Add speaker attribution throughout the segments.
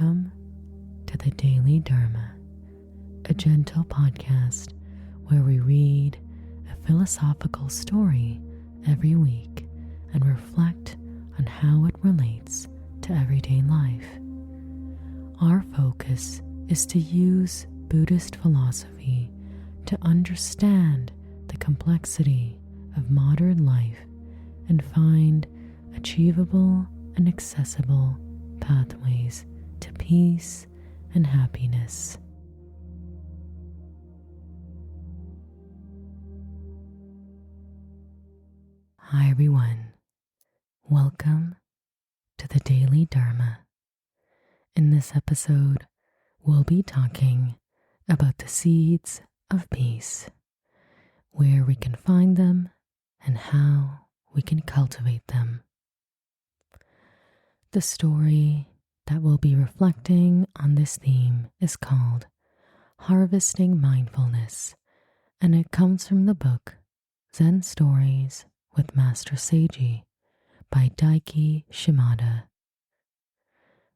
Speaker 1: Welcome to the Daily Dharma, a gentle podcast where we read a philosophical story every week and reflect on how it relates to everyday life. Our focus is to use Buddhist philosophy to understand the complexity of modern life and find achievable and accessible pathways to peace and happiness. Hi everyone, welcome to the Daily Dharma. In this episode, we'll be talking about the seeds of peace, where we can find them and how we can cultivate them. The story that we'll be reflecting on this theme is called Harvesting Mindfulness, and it comes from the book Zen Stories with Master Seiji by Daiki Shimada.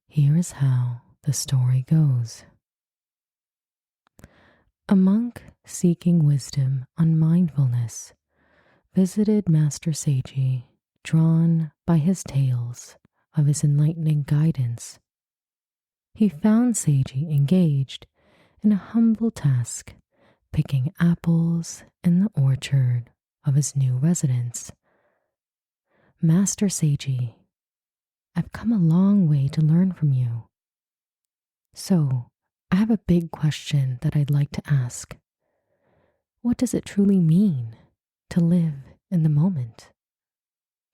Speaker 1: Here is how the story goes. A monk seeking wisdom on mindfulness visited Master Seiji, drawn by his tales of his enlightening guidance. He found Seiji engaged in a humble task, picking apples in the orchard of his new residence. Master Seiji, I've come a long way to learn from you. So, I have a big question that I'd like to ask. What does it truly mean to live in the moment?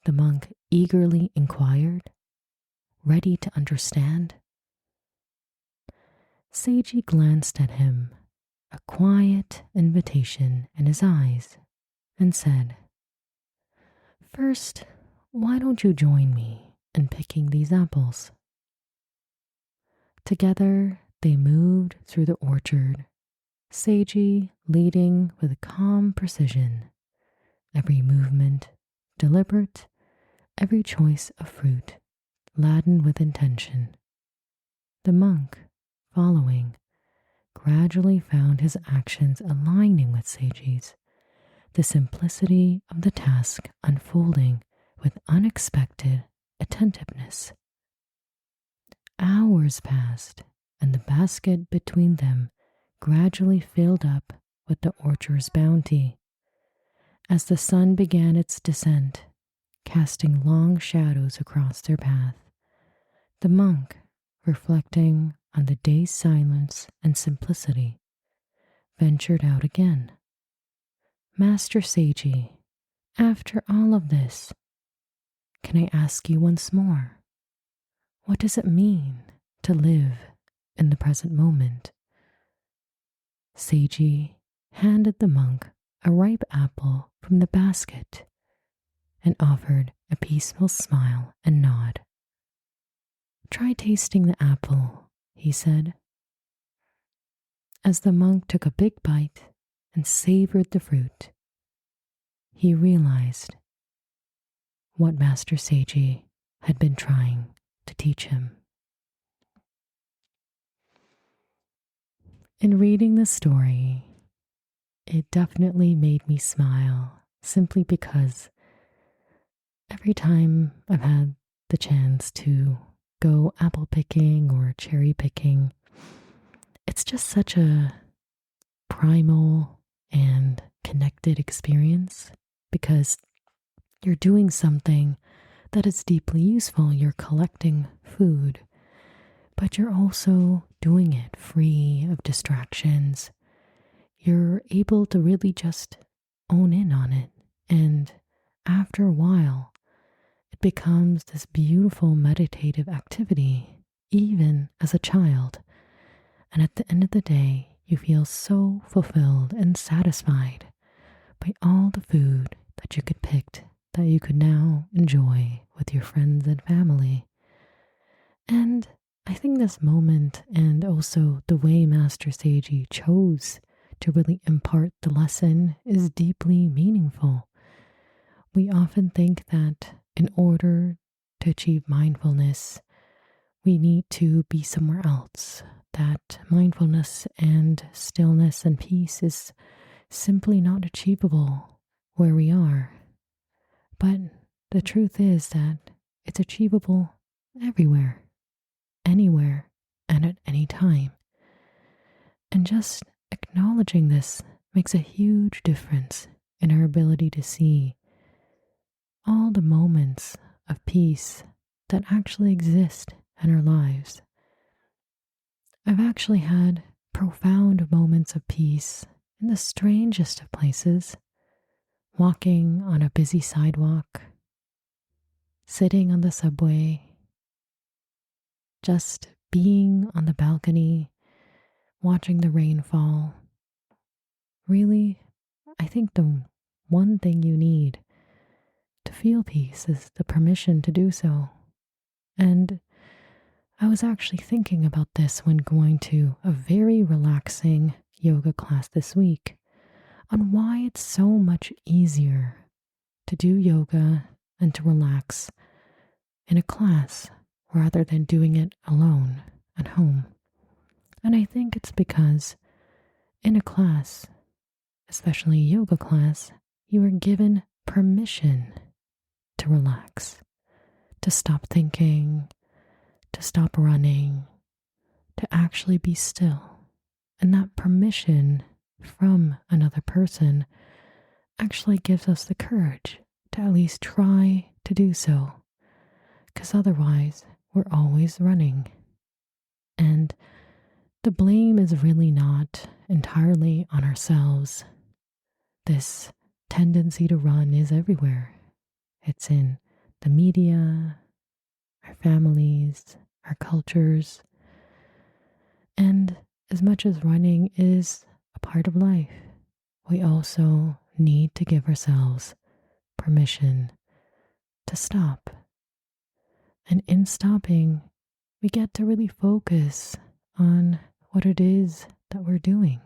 Speaker 1: The monk eagerly inquired, ready to understand. Seiji glanced at him, a quiet invitation in his eyes, and said, "First, why don't you join me in picking these apples?" Together, they moved through the orchard, Seiji leading with calm precision, every movement deliberate, every choice of fruit laden with intention. The monk, following, gradually found his actions aligning with Seiji's, the simplicity of the task unfolding with unexpected attentiveness. Hours passed, and the basket between them gradually filled up with the orchard's bounty. As the sun began its descent, casting long shadows across their path, the monk, reflecting on the day's silence and simplicity, ventured out again. Master Seiji, after all of this, can I ask you once more, what does it mean to live in the present moment? Seiji handed the monk a ripe apple from the basket and offered a peaceful smile and nod. "Try tasting the apple," he said. As the monk took a big bite and savored the fruit, he realized what Master Seiji had been trying to teach him. In reading the story, it definitely made me smile simply because every time I've had the chance to go apple picking or cherry picking, it's just such a primal and connected experience because you're doing something that is deeply useful. You're collecting food, but you're also doing it free of distractions. You're able to really just own in on it, and after a while, it becomes this beautiful meditative activity, even as a child. And at the end of the day, you feel so fulfilled and satisfied by all the food that you could pick, that you could now enjoy with your friends and family. And I think this moment, and also the way Master Seiji chose to really impart the lesson, is deeply meaningful. We often think that in order to achieve mindfulness, we need to be somewhere else, that mindfulness and stillness and peace is simply not achievable where we are. But the truth is that it's achievable everywhere, anywhere, and at any time. And just acknowledging this makes a huge difference in our ability to see all the moments of peace that actually exist in our lives. I've actually had profound moments of peace in the strangest of places, walking on a busy sidewalk, sitting on the subway, just being on the balcony, watching the rain fall. Really, I think the one thing you need to feel peace is the permission to do so. And I was actually thinking about this when going to a very relaxing yoga class this week on why it's so much easier to do yoga and to relax in a class rather than doing it alone at home. And I think it's because in a class, especially a yoga class, you are given permission to relax, to stop thinking, to stop running, to actually be still. And that permission from another person actually gives us the courage to at least try to do so, because otherwise we're always running. And the blame is really not entirely on ourselves. This tendency to run is everywhere. It's in the media, our families, our cultures. And as much as running is a part of life, we also need to give ourselves permission to stop. And in stopping, we get to really focus on what it is that we're doing.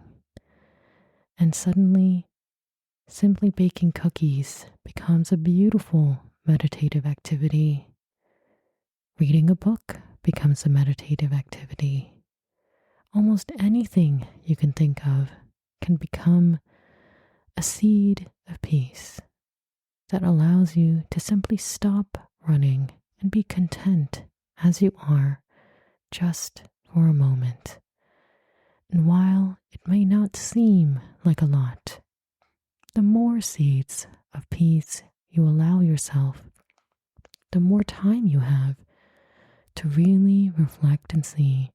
Speaker 1: And suddenly, simply baking cookies becomes a beautiful meditative activity. Reading a book becomes a meditative activity. Almost anything you can think of can become a seed of peace that allows you to simply stop running and be content as you are just for a moment. And while it may not seem like a lot, the more seeds of peace you allow yourself, the more time you have to really reflect and see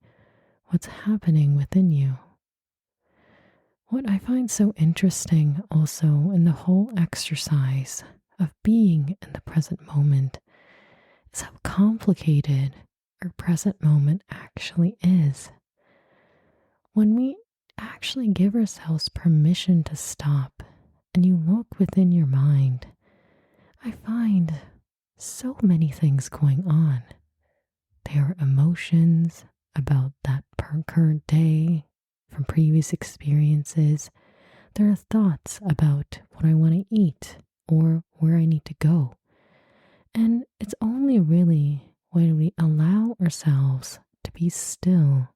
Speaker 1: what's happening within you. What I find so interesting also in the whole exercise of being in the present moment is how complicated our present moment actually is. When we actually give ourselves permission to stop and you look within your mind, I find so many things going on. There are emotions about that current day from previous experiences. There are thoughts about what I want to eat or where I need to go. And it's only really when we allow ourselves to be still,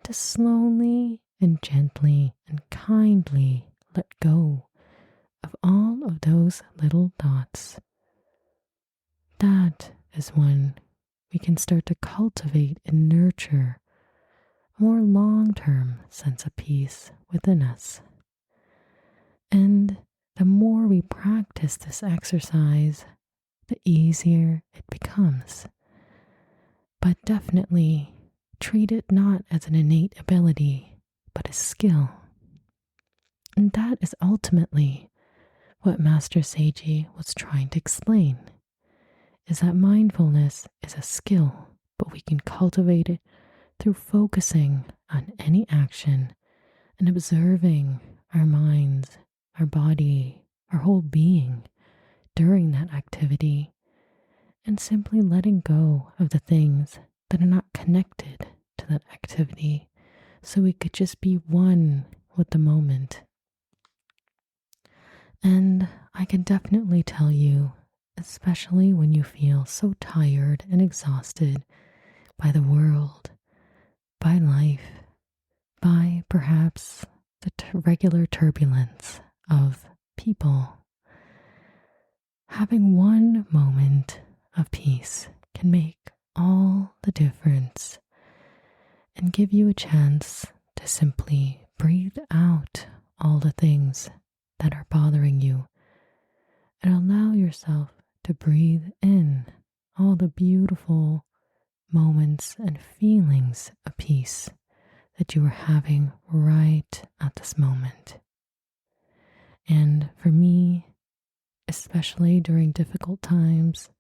Speaker 1: to slowly and gently and kindly let go of all of those little thoughts. That is when we can start to cultivate and nurture a more long-term sense of peace within us. And the more we practice this exercise, the easier it becomes. But definitely treat it not as an innate ability, but a skill. And that is ultimately what Master Seiji was trying to explain, is that mindfulness is a skill, but we can cultivate it through focusing on any action and observing our minds, our body, our whole being during that activity, and simply letting go of the things that are not connected to that activity so we could just be one with the moment. And I can definitely tell you, especially when you feel so tired and exhausted, by the world, by life, by perhaps the regular turbulence of people. Having one moment of peace can make all the difference and give you a chance to simply breathe out all the things that are bothering you and allow yourself to breathe in all the beautiful moments and feelings of peace that you are having right at this moment. And for me, especially during difficult times,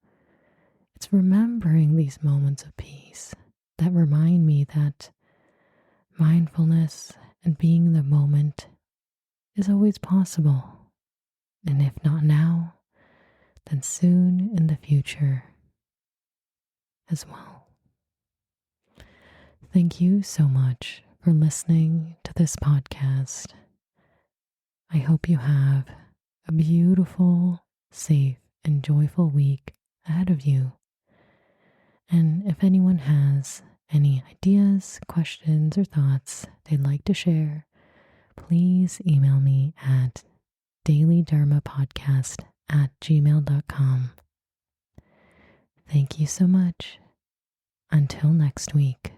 Speaker 1: it's remembering these moments of peace that remind me that mindfulness and being in the moment is always possible. And if not now, then soon in the future as well. Thank you so much for listening to this podcast. I hope you have a beautiful, safe, and joyful week ahead of you. And if anyone has any ideas, questions, or thoughts they'd like to share, please email me at dailydharmapodcast@gmail.com. Thank you so much. Until next week.